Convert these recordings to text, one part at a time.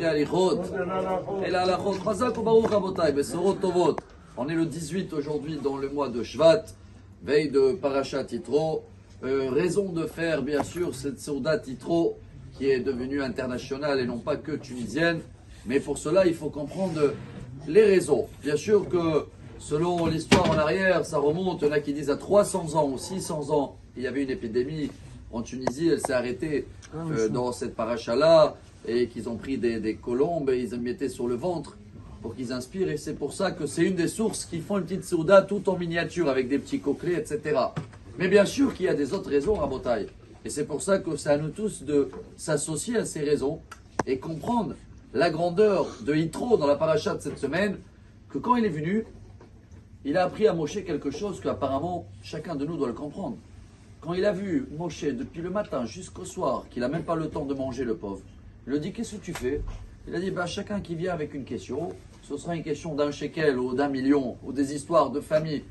Pirkei Alichot. Et la halachot, Chazak ou Baruch Rabotai, Besorot Tovot. On est le 18 aujourd'hui dans le mois de Shvat, veille de Parashat Yitro. Raison de faire, bien sûr, cette Seudat Yitro qui est devenue internationale et non pas que tunisienne. Mais pour cela, il faut comprendre les raisons. Bien sûr que selon l'histoire en arrière, ça remonte. Il y en a qui disent à 300 ans ou 600 ans, il y avait une épidémie en Tunisie. Elle s'est arrêtée dans cette paracha-là et qu'ils ont pris des colombes et ils les mettaient sur le ventre pour qu'ils inspirent. Et c'est pour ça que c'est une des sources qui font une petite Seuda tout en miniature avec des petits coquelets, etc. Mais bien sûr qu'il y a des autres raisons, Rabotai. Et c'est pour ça que c'est à nous tous de s'associer à ces raisons et comprendre la grandeur de Yitro dans la paracha de cette semaine, que quand il est venu, il a appris à Moshe quelque chose qu'apparemment chacun de nous doit le comprendre. Quand il a vu Moshe depuis le matin jusqu'au soir, qu'il n'a même pas le temps de manger le pauvre, il lui dit: qu'est-ce que tu fais? Il a dit: chacun qui vient avec une question, ce sera une question d'un shekel ou d'un million, ou des histoires de famille,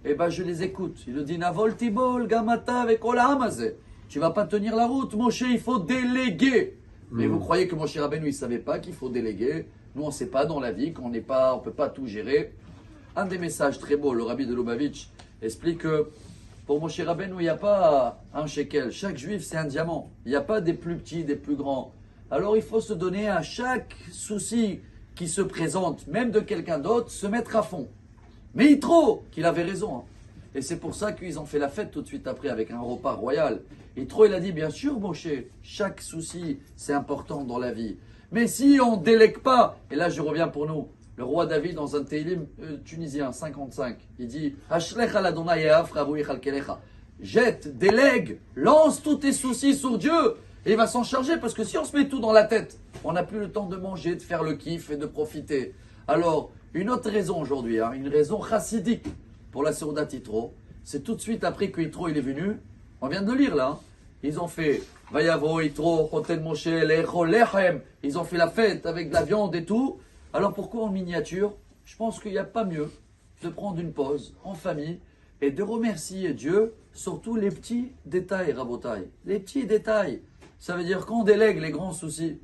et je les écoute. Il lui dit: Navol tibol gamata avec olamazé. Tu vas pas tenir la route, Moshe, il faut déléguer. Mais vous croyez que Moshe Rabbeinu, il ne savait pas qu'il faut déléguer? Nous, on ne sait pas dans la vie qu'on ne peut pas tout gérer. Un des messages très beaux, le rabbi de Lubavitch explique que pour Moshe Rabbeinu, il n'y a pas un shekel. Chaque juif, c'est un diamant. Il n'y a pas des plus petits, des plus grands. Alors, il faut se donner à chaque souci qui se présente, même de quelqu'un d'autre, se mettre à fond. Mais Yitro, qu'il avait raison. Hein. Et c'est pour ça qu'ils ont fait la fête tout de suite après avec un repas royal. Yitro, il a dit: bien sûr, Moshe, chaque souci, c'est important dans la vie. Mais si on ne délègue pas, et là je reviens pour nous, le roi David dans un Télim tunisien, 55, il dit: jette, délègue, lance tous tes soucis sur Dieu, et il va s'en charger, parce que si on se met tout dans la tête, on n'a plus le temps de manger, de faire le kiff et de profiter. Alors, une autre raison aujourd'hui, une raison chassidique pour la Seudat Yitro, c'est tout de suite après que Yitro il est venu, on vient de le lire là, ils ont fait Vayavo Yitro, Chotel Moshe, Lecho Lechem, ils ont fait la fête avec de la viande et tout. Alors pourquoi en miniature? Je pense qu'il n'y a pas mieux de prendre une pause en famille et de remercier Dieu sur tous les petits détails, Rabotai. Les petits détails, ça veut dire qu'on délègue les grands soucis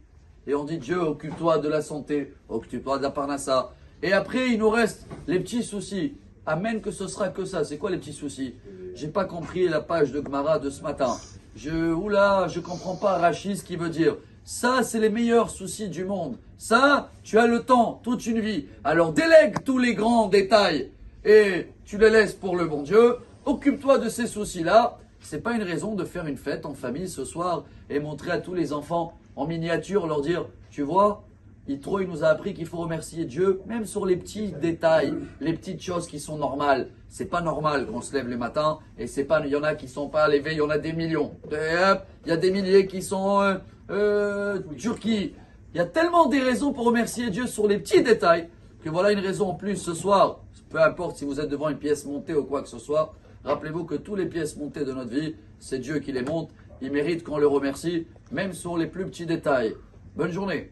et on dit: Dieu, occupe-toi de la santé, occupe-toi de la parnassa. Et après, il nous reste les petits soucis. Amen, que ce sera que ça. C'est quoi les petits soucis? J'ai pas compris la page de Gemara de ce matin. Je comprends pas Rachid ce qu'il veut dire. Ça, c'est les meilleurs soucis du monde. Ça, tu as le temps, toute une vie. Alors délègue tous les grands détails et tu les laisses pour le bon Dieu. Occupe-toi de ces soucis-là. C'est pas une raison de faire une fête en famille ce soir et montrer à tous les enfants en miniature, leur dire: tu vois, Yitro, il nous a appris qu'il faut remercier Dieu, même sur les petits détails, les petites choses qui sont normales. C'est pas normal qu'on se lève le matin et c'est pas, il y en a qui sont pas levés, il y en a des millions. Il y a des milliers qui sont Turquie. Il y a tellement des raisons pour remercier Dieu sur les petits détails que voilà une raison en plus ce soir. Peu importe si vous êtes devant une pièce montée ou quoi que ce soit, rappelez-vous que toutes les pièces montées de notre vie, c'est Dieu qui les monte. Il mérite qu'on le remercie, même sur les plus petits détails. Bonne journée.